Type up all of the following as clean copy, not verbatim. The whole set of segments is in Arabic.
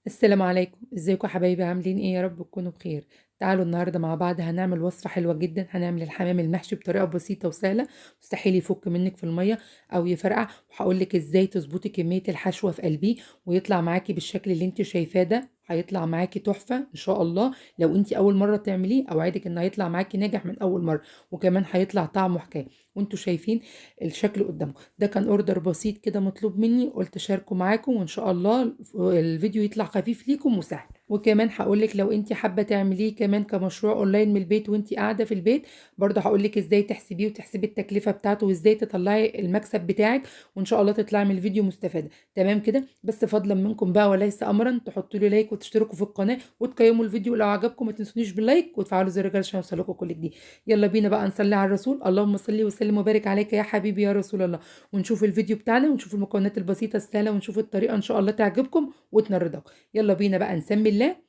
السلام عليكم، ازيكم يا حبايبي؟ عاملين ايه؟ يا رب تكونوا بخير. تعالوا النهارده مع بعض هنعمل وصفه حلوه جدا. هنعمل الحمام المحشي بطريقه بسيطه وسهله، مستحيل يفك منك في الميه او يفرقع. وهقول لك ازاي تظبطي كميه الحشوه في قلبيه ويطلع معاكي بالشكل اللي انت شايفاه ده. هيطلع معاكي تحفه ان شاء الله. لو انت اول مره تعمليه اوعدك ان هيطلع معاكي ناجح من اول مره، وكمان هيطلع طعمه حكايه. وانتوا شايفين الشكل قدامكم ده. كان اوردر بسيط كده مطلوب مني، قلت اشاركه معاكم وان شاء الله الفيديو يطلع خفيف ليكم وسهل. وكمان هقولك لو انت حابه تعمليه كمان كمشروع اونلاين من البيت وانت قاعده في البيت، برضه هقولك ازاي تحسبيه وتحسبي التكلفه بتاعته وازاي تطلعي المكسب بتاعك، وان شاء الله تطلعي من الفيديو مستفاده. تمام كده؟ بس فضلا منكم بقى وليس امرا تحطوا لي لايك وتشتركوا في القناه وتقيموا الفيديو لو عجبكم. ما تنسونيش باللايك وتفعلوا زر الجرس عشان يوصلكم كل جديد. يلا بينا بقى نصلي على الرسول. اللهم صل وسلم وبارك عليك يا حبيبي يا رسول الله. ونشوف الفيديو بتاعنا ونشوف المكونات البسيطة السهلة ونشوف الطريقة ان شاء الله تعجبكم وتنرضاكم. يلا بينا بقى نسمي الله.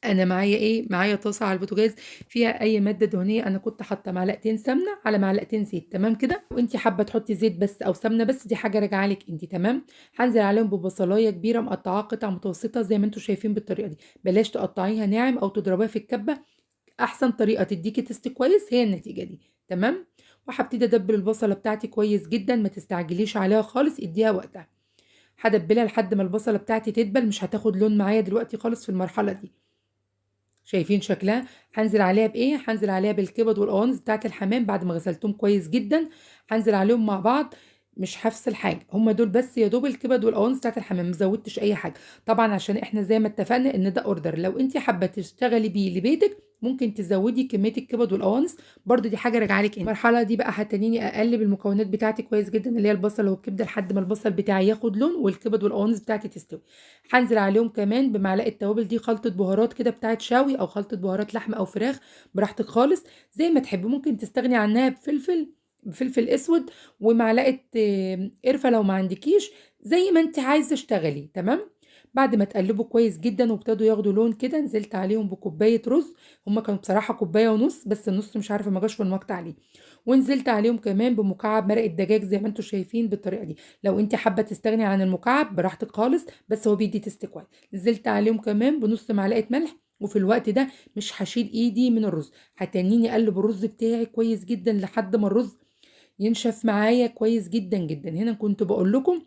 انا معايا ايه؟ معايا طاسة على البوتاجاز فيها اي مادة دهنية. انا كنت حاطة معلقتين سمنة على معلقتين زيت. تمام كده؟ وانتي حابة تحطي زيت بس او سمنة بس، دي حاجة راجعة لك انتي. تمام. هنزل عليهم ببصلاية كبيرة مقطعاها قطع متوسطة زي ما انتوا شايفين بالطريقة دي. بلاش تقطعيها ناعم او تضربيها في الكبة، احسن طريقه تديكي تست كويس هي النتيجه دي. تمام. وهبتدي ادبل البصله بتاعتي كويس جدا، ما تستعجليش عليها خالص، اديها وقتها. هدبلها لحد ما البصله بتاعتي تدبل، مش هتاخد لون معايا دلوقتي خالص في المرحله دي. شايفين شكلها؟ هنزل عليها بايه؟ هنزل عليها بالكبد والقوانص بتاعت الحمام بعد ما غسلتهم كويس جدا. هنزل عليهم مع بعض، مش هفصل حاجه، هما دول بس يا دوب الكبد والقوانص بتاعت الحمام، مزودتش اي حاجه. طبعا عشان احنا زي ما اتفقنا ان ده اوردر، لو انت حابه تشتغلي بيه لبيتك ممكن تزودي كميه الكبد والقوانص، برضو دي حاجه راجعه لك انت. المرحله دي بقى هتنيني اقلب المكونات بتاعتي كويس جدا، اللي هي البصل والكبده، لحد ما البصل بتاعي ياخد لون والكبد والقوانص بتاعتي تستوي. هنزل عليهم كمان بمعلقه توابل، دي خلطه بهارات كده بتاعت شاوي او خلطه بهارات لحمه او فراخ، براحتك خالص زي ما تحبي. ممكن تستغني عنها بفلفل اسود ومعلقه قرفه لو ما عندكيش، زي ما انت عايزه اشتغلي. تمام. بعد ما تقلبوا كويس جدا وابتدوا ياخدوا لون كده، نزلت عليهم بكوبايه رز. هما كانوا بصراحه كوبايه ونص، بس النص مش عارفه ما جاش في الوقت عليه. ونزلت عليهم كمان بمكعب مرق الدجاج زي ما انتم شايفين بالطريقه دي. لو انت حابه تستغني عن المكعب براحتك خالص، بس هو بيدي تست كويس. نزلت عليهم كمان بنص معلقه ملح. وفي الوقت ده مش هشيل ايدي من الرز، هتنيني اقلب الرز بتاعي كويس جدا لحد ما الرز ينشف معايا كويس جدا جدا. هنا كنت بقول لكم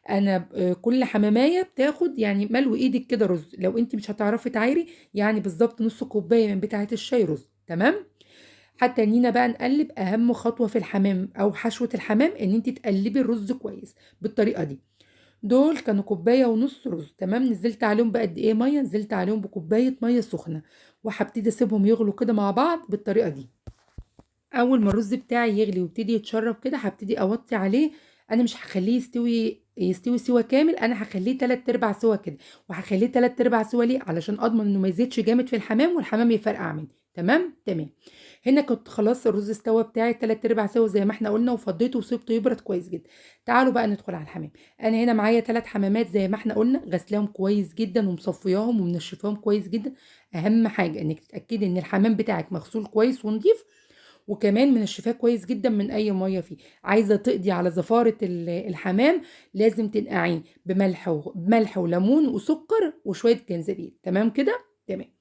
انا كل حمامايه بتاخد يعني ملو ايدك كده رز، لو انت مش هتعرفي تعايري يعني بالظبط نص كوبايه من بتاعه الشاي رز. تمام. حتى انينا بقى نقلب. اهم خطوه في الحمام او حشوه الحمام ان انت تقلبي الرز كويس بالطريقه دي. دول كانوا كوبايه ونص رز. تمام. نزلت عليهم بقد ايه ميه؟ نزلت عليهم بكوبايه ميه سخنه، وهبتدي اسيبهم يغلوا كده مع بعض بالطريقه دي. اول ما الرز بتاعي يغلي ويبتدي يتشرب كده هبتدي اوطي عليه. انا مش هخليه يستوي سوا كامل، انا هخليه 3 ارباع سوا كده. وهخليه 3 ارباع سوا ليه؟ علشان اضمن انه ما يزيدش جامد في الحمام والحمام يفرقع مني. تمام تمام. هنا كنت خلاص الرز استوى بتاعي 3 ارباع سوا زي ما احنا قلنا، وفضيته وسبته يبرد كويس جدا. تعالوا بقى ندخل على الحمام. انا هنا معايا 3 حمامات زي ما احنا قلنا، غسلاهم كويس جدا ومصفياهم ومنشفاهم كويس جدا. اهم حاجه انك تتاكدي ان الحمام بتاعك مغسول كويس ونضيف، وكمان منشفاه كويس جدا من اي ميه فيه. عايزه تقضي على زفاره الحمام، لازم تنقعيه بملح وليمون وسكر وشويه جنزبيل. تمام كده؟ تمام.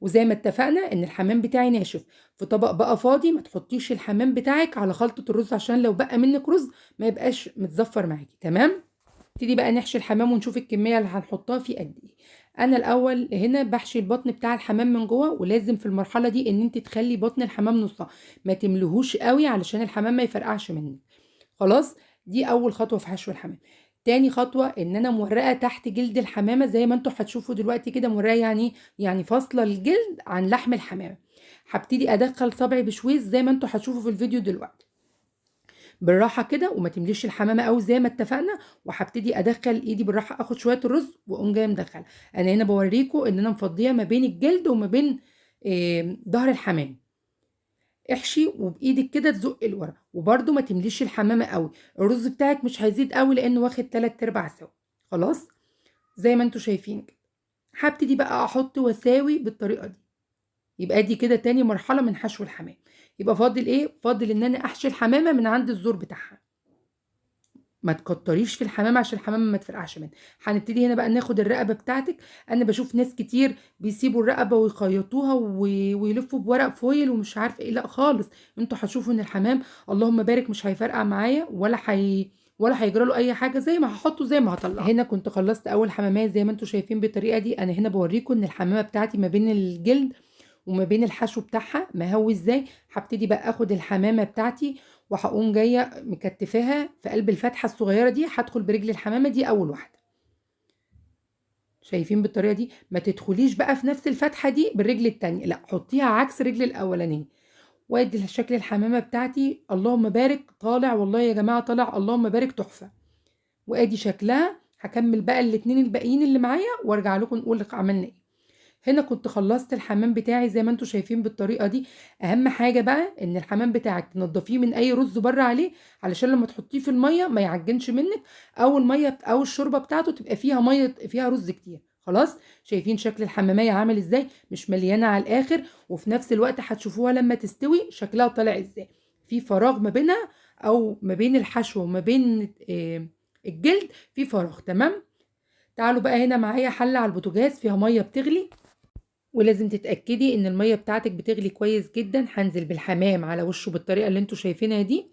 وزي ما اتفقنا ان الحمام بتاعي ناشف، في طبق بقى فاضي. ما تحطيش الحمام بتاعك على خلطه الرز عشان لو بقى منك رز ما يبقاش متزفر معاكي. تمام. نبتدي بقى نحشي الحمام ونشوف الكمية اللي هنحطها فيه قد ايه. انا الاول هنا بحشي البطن بتاع الحمام من جوه، ولازم في المرحلة دي ان انت تخلي بطن الحمام نصها، ما تملهوش قوي علشان الحمام ما يفرقعش منك. خلاص. دي اول خطوة في حشو الحمام. تاني خطوة ان انا مورقة تحت جلد الحمامة زي ما انتوا هتشوفوا دلوقتي كده. مورقة يعني فاصلة الجلد عن لحم الحمامة. هبتدي ادخل صبعي بشويش زي ما انتوا هتشوفوا في الفيديو دلوقتي، بالراحه كده، وما تمليش الحمامه قوي زي ما اتفقنا. وهبتدي ادخل ايدي بالراحه، اخد شويه الرز واقوم جايه مدخله. انا هنا بوريكم ان انا مفضيه ما بين الجلد وما بين ظهر الحمام. احشي وبايدك كده تزق لورا، وبرده ما تمليش الحمامه قوي. الرز بتاعك مش هيزيد قوي لانه واخد 3 ارباع سوا. خلاص. زي ما انتوا شايفين كده. هبتدي بقى احط واساوي بالطريقه دي. يبقى دي كده تاني مرحله من حشو الحمام. يبقى فاضل ايه؟ فاضل ان انا احشي الحمامه من عند الزور بتاعها. ما تكتريش في الحمام عشان الحمام ما تفرقعش منها. هنبتدي هنا بقى ناخد الرقبه بتاعتك. انا بشوف ناس كتير بيسيبوا الرقبه ويخيطوها ويلفوا بورق فويل ومش عارف ايه، لا خالص. انتوا هتشوفوا ان الحمام اللهم بارك مش هيفرقع معايا ولا هيجرى له اي حاجه، زي ما هحطه زي ما هطلعه. هنا كنت خلصت اول حماميه زي ما انتوا شايفين بالطريقه دي. انا هنا بوريكم ان الحمامه بتاعتي ما بين الجلد وما بين الحشو بتاعها مهوي ازاي. هبتدي بقى اخد الحمامه بتاعتي وهقوم جايه مكتفاها في قلب الفتحه الصغيره دي. هدخل برجل الحمامه دي اول واحده، شايفين بالطريقه دي. ما تدخليش بقى في نفس الفتحه دي بالرجل التانية، لا حطيها عكس رجل الاولانيه. وادي شكل الحمامه بتاعتي اللهم بارك طالع، والله يا جماعه طالع اللهم بارك تحفه. وادي شكلها. هكمل بقى الاتنين الباقيين اللي معايا وارجع لكم نقول عملنا ايه. هنا كنت خلصت الحمام بتاعي زي ما انتوا شايفين بالطريقه دي. اهم حاجه بقى ان الحمام بتاعك تنضفيه من اي رز بره عليه، علشان لما تحطيه في الميه ما يعجنش منك، او الميه او الشوربه بتاعته تبقى فيها ميه فيها رز كتير. خلاص، شايفين شكل الحماميه عامل ازاي؟ مش مليانه على الاخر، وفي نفس الوقت هتشوفوها لما تستوي شكلها طالع ازاي. في فراغ ما بينها او ما بين الحشو وما بين الجلد، في فراغ. تمام. تعالوا بقى هنا معايا حله على البوتاجاز فيها ميه بتغلي، ولازم تتأكدي ان المية بتاعتك بتغلي كويس جدا. هنزل بالحمام على وشه بالطريقة اللي انتوا شايفينها دي،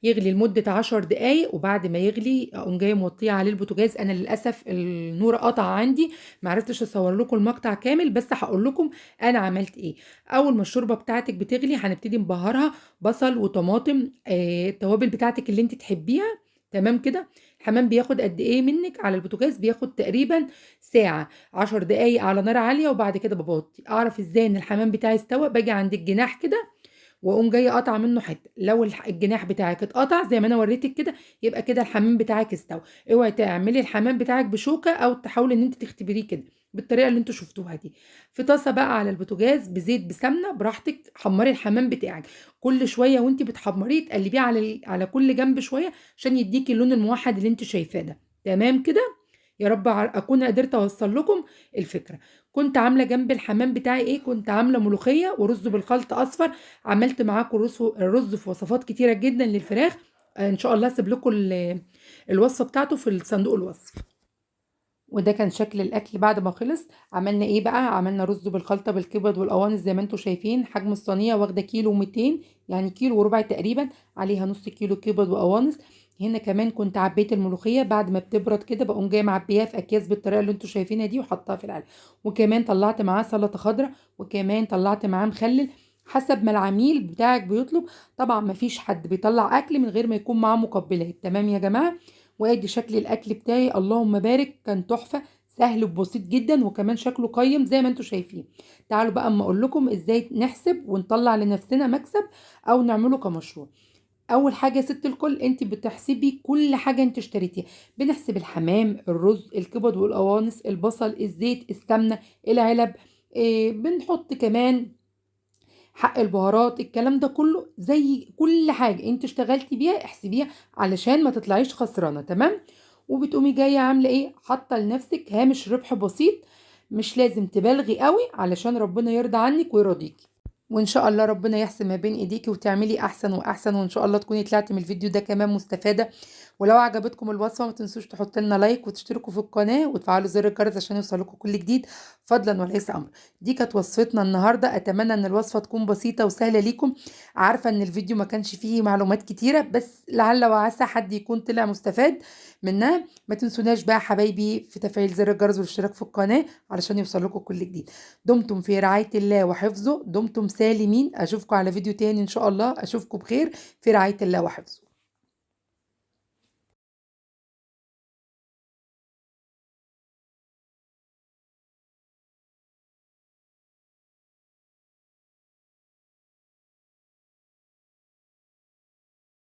يغلي لمدة 10 دقايق. وبعد ما يغلي اقوم جايه موطيه عليه البوتاجاز. انا للاسف النور قطع عندي، معرفتش اصور لكم المقطع كامل، بس هقول لكم انا عملت ايه. اول ما الشوربه بتاعتك بتغلي هنبتدي نبهرها بصل وطماطم، التوابل بتاعتك اللي انت تحبيها. تمام كده. الحمام بياخد قد ايه منك على البوتاجاز؟ بياخد تقريبا ساعه. 10 دقايق على نار عاليه، وبعد كده ببطي. اعرف ازاي ان الحمام بتاعي استوى؟ باجي عند الجناح كده واقوم جايه قاطعه منه حته. لو الجناح بتاعك اتقطع زي ما انا وريتك كده، يبقى كده الحمام بتاعك استوى. اوعي تعملي الحمام بتاعك بشوكه او تحاولي ان انت تختبريه كده بالطريقه اللي انتوا شفتوها دي. في طاسه بقى على البوتاجاز بزيت بسمنه براحتك، حمري الحمام بتاعك. كل شويه وانت بتحمريه تقلبيه على كل جنب شويه عشان يديكي اللون الموحد اللي انت شايفاه ده. تمام كده. يا رب اكون قدرت اوصل لكم الفكره. كنت عامله جنب الحمام بتاعي ايه؟ كنت عامله ملوخيه ورز بالخلط اصفر. عملت معاكم الرز في وصفات كتيره جدا للفراخ. ان شاء الله هسيب لكم الوصفه بتاعته في الصندوق الوصف. وده كان شكل الاكل بعد ما خلص. عملنا ايه بقى؟ عملنا رز بالخلطه بالكبد والقوانص زي ما انتم شايفين. حجم الصينيه واخده كيلو 200، يعني كيلو وربع تقريبا، عليها نص كيلو كبد وقوانص. هنا كمان كنت عبيت الملوخيه بعد ما بتبرد كده، بقوم جايه معبياها في اكياس بالطريقه اللي انتم شايفينها دي وحطها في العلبه. وكمان طلعت معاه سلطه خضراء، وكمان طلعت معاه مخلل حسب ما العميل بتاعك بيطلب. طبعا ما فيش حد بيطلع اكل من غير ما يكون معاه مقبلات. تمام يا جماعه. وادي شكل الاكل بتاعي اللهم بارك، كان تحفه، سهل وبسيط جدا، وكمان شكله قيم زي ما انتم شايفين. تعالوا بقى اما اقول لكم ازاي نحسب ونطلع لنفسنا مكسب او نعمله كمشروع. اول حاجه يا ست الكل، انت بتحسبي كل حاجه انت اشتريتيها. بنحسب الحمام، الرز، الكبد والقوانص، البصل، الزيت، السمنه، العلب. بنحط كمان حق البهارات. الكلام ده كله زي كل حاجة انت اشتغلتي بيها احسبيها علشان ما تطلعيش خسرانة. تمام. وبتقومي جاية عاملة ايه؟ حاطة لنفسك هامش ربح بسيط. مش لازم تبالغي قوي علشان ربنا يرضى عنك ويرضيكي. وان شاء الله ربنا يحسن ما بين ايديكي وتعملي احسن واحسن، وان شاء الله تكوني طلعتي من الفيديو ده كمان مستفادة. ولو عجبتكم الوصفة ما تنسوش تحطوا لنا لايك وتشتركوا في القناة وتفعلوا زر الجرس عشان يوصلكم كل جديد، فضلا وليس امر. دي كانت وصفتنا النهاردة. اتمنى ان الوصفة تكون بسيطة وسهلة ليكم. عارفة ان الفيديو ما كانش فيه معلومات كتيرة، بس لعل وعسى حد يكون طلع مستفاد منها. ما تنسوناش بقى حبايبي في تفعيل زر الجرس والاشتراك في القناة علشان يوصلكم كل جديد. دمتم في رعاية الله وحفظه، دمتم سالمين. اشوفكم على فيديو تاني ان شاء الله. اشوفكم بخير في رعاية الله وحفظه.